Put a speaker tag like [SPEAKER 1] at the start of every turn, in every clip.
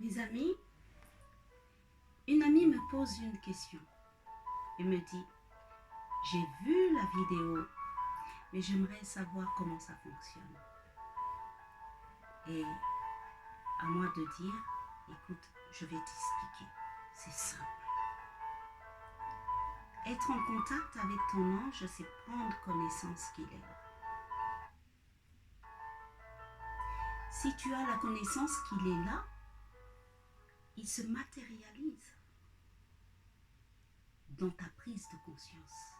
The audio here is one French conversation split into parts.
[SPEAKER 1] Mes amis, une amie me pose une question et me dit, j'ai vu la vidéo, mais j'aimerais savoir comment ça fonctionne. Et à moi de dire, écoute, je vais t'expliquer, c'est simple. Être en contact avec ton ange, c'est prendre connaissance qu'il est là. Si tu as la connaissance qu'il est là, il se matérialise dans ta prise de conscience.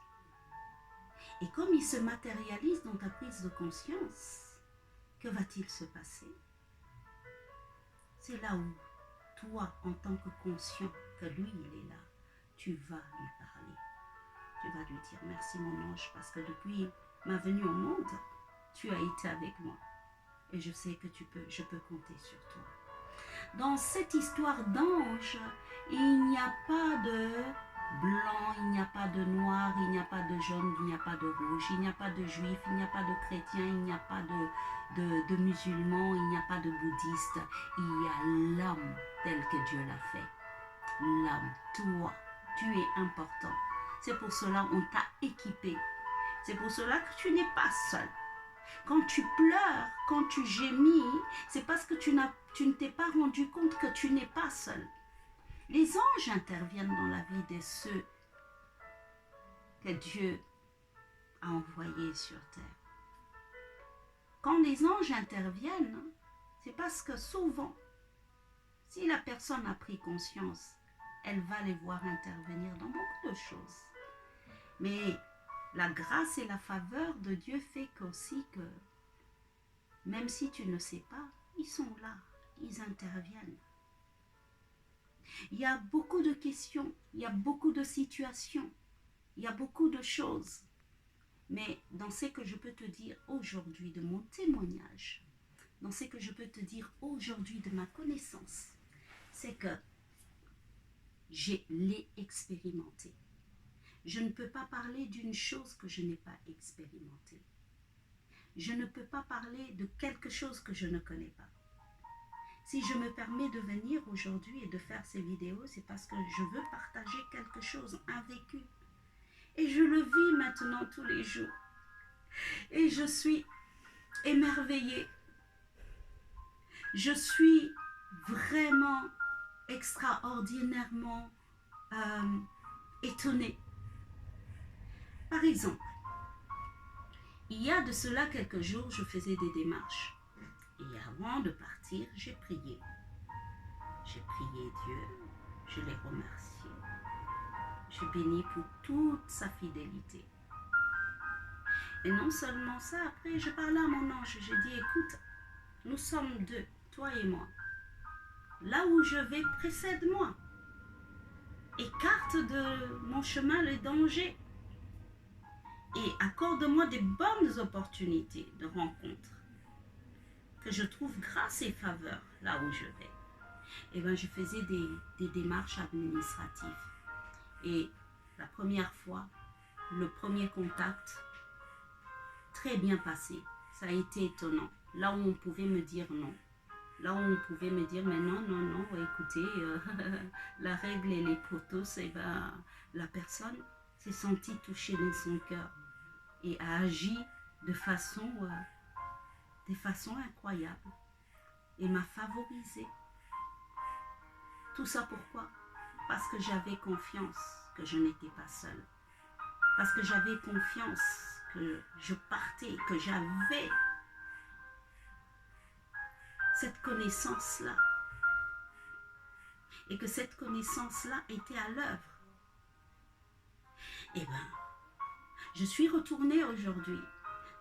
[SPEAKER 1] Et comme il se matérialise dans ta prise de conscience, que va-t-il se passer? C'est là où toi, en tant que conscient que lui, il est là, tu vas lui parler. Tu vas lui dire, merci mon ange, parce que depuis ma venue au monde, tu as été avec moi. Et je sais que je peux compter sur toi. Dans cette histoire d'ange, il n'y a pas de blanc, il n'y a pas de noir, il n'y a pas de jaune, il n'y a pas de rouge, il n'y a pas de juif, il n'y a pas de chrétien, il n'y a pas de musulman, il n'y a pas de bouddhiste. Il y a l'âme telle que Dieu l'a fait. L'âme, toi, tu es important. C'est pour cela qu'on t'a équipé. C'est pour cela que tu n'es pas seul. Quand tu pleures, quand tu gémis, c'est parce que tu ne t'es pas rendu compte que tu n'es pas seul. Les anges interviennent dans la vie de ceux que Dieu a envoyés sur terre. Quand les anges interviennent, c'est parce que souvent, si la personne a pris conscience, elle va les voir intervenir dans beaucoup de choses. Mais la grâce et la faveur de Dieu fait qu'aussi que, même si tu ne sais pas, ils sont là, ils interviennent. Il y a beaucoup de questions, il y a beaucoup de situations, il y a beaucoup de choses. Mais dans ce que je peux te dire aujourd'hui de mon témoignage, dans ce que je peux te dire aujourd'hui de ma connaissance, c'est que je l'ai expérimenté. Je ne peux pas parler d'une chose que je n'ai pas expérimentée. Je ne peux pas parler de quelque chose que je ne connais pas. Si je me permets de venir aujourd'hui et de faire ces vidéos, c'est parce que je veux partager quelque chose, un vécu. Et je le vis maintenant tous les jours. Et je suis émerveillée. Je suis vraiment extraordinairement étonnée. Par exemple, il y a de cela quelques jours, je faisais des démarches. Et avant de partir, j'ai prié. J'ai prié Dieu, je l'ai remercié. Je bénis pour toute sa fidélité. Et non seulement ça, après je parlais à mon ange, j'ai dit, écoute, nous sommes deux, toi et moi. Là où je vais, précède-moi. Écarte de mon chemin le danger. Et accorde-moi des bonnes opportunités de rencontre. Que je trouve grâce et faveur là où je vais. Et bien, je faisais des démarches administratives. Et la première fois, le premier contact, très bien passé. Ça a été étonnant. Là où on pouvait me dire non. Là où on pouvait me dire, mais non, non, non, écoutez, la règle et les potos, et ben, la personne s'est sentie touchée dans son cœur et a agi de façon incroyable et m'a favorisée. Tout ça pourquoi? Parce que j'avais confiance que je n'étais pas seule. Parce que j'avais confiance que je partais, que j'avais cette connaissance-là. Et que cette connaissance-là était à l'œuvre. Eh bien, je suis retournée aujourd'hui.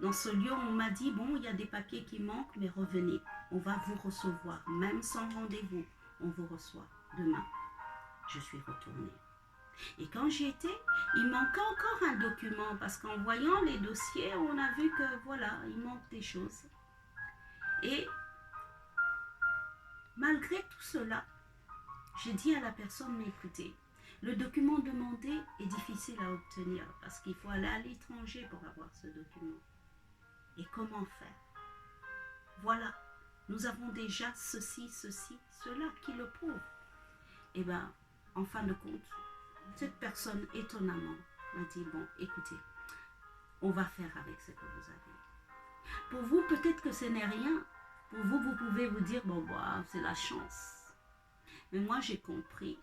[SPEAKER 1] Dans ce lieu, on m'a dit, bon, il y a des papiers qui manquent, mais revenez. On va vous recevoir, même sans rendez-vous. On vous reçoit demain. Je suis retournée. Et quand j'y étais, il manquait encore un document parce qu'en voyant les dossiers, on a vu que voilà, il manque des choses. Et malgré tout cela, j'ai dit à la personne, mais écoutez, le document demandé est difficile à obtenir parce qu'il faut aller à l'étranger pour avoir ce document. Et comment faire? Voilà, nous avons déjà ceci, cela qui le prouve. Et bien, en fin de compte, cette personne, étonnamment, m'a dit, bon, écoutez, on va faire avec ce que vous avez. Pour vous, peut-être que ce n'est rien. Pour vous, vous pouvez vous dire, bon, bah, c'est la chance. Mais moi, j'ai compris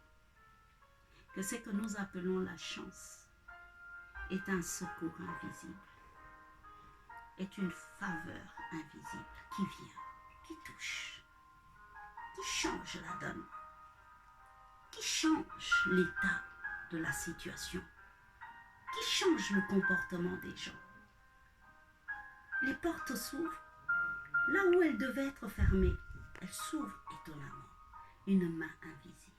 [SPEAKER 1] que ce que nous appelons la chance est un secours invisible, est une faveur invisible qui vient, qui touche, qui change la donne, qui change l'état de la situation, qui change le comportement des gens. Les portes s'ouvrent là où elles devaient être fermées. Elles s'ouvrent étonnamment. Une main invisible.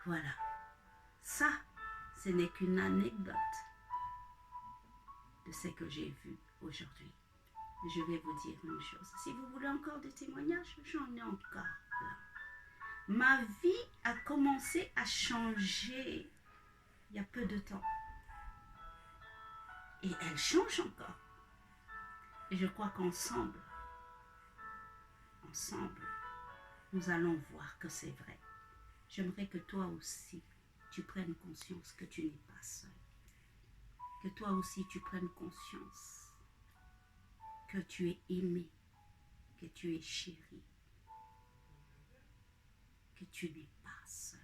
[SPEAKER 1] Voilà. Ça, ce n'est qu'une anecdote de ce que j'ai vu aujourd'hui. Je vais vous dire une chose. Si vous voulez encore des témoignages, j'en ai encore plein. Ma vie a commencé à changer il y a peu de temps. Et elle change encore. Et je crois qu'ensemble, nous allons voir que c'est vrai. J'aimerais que toi aussi, tu prennes conscience que tu n'es pas seul. Que toi aussi, tu prennes conscience que tu es aimé, que tu es chéri, que tu n'es pas seul.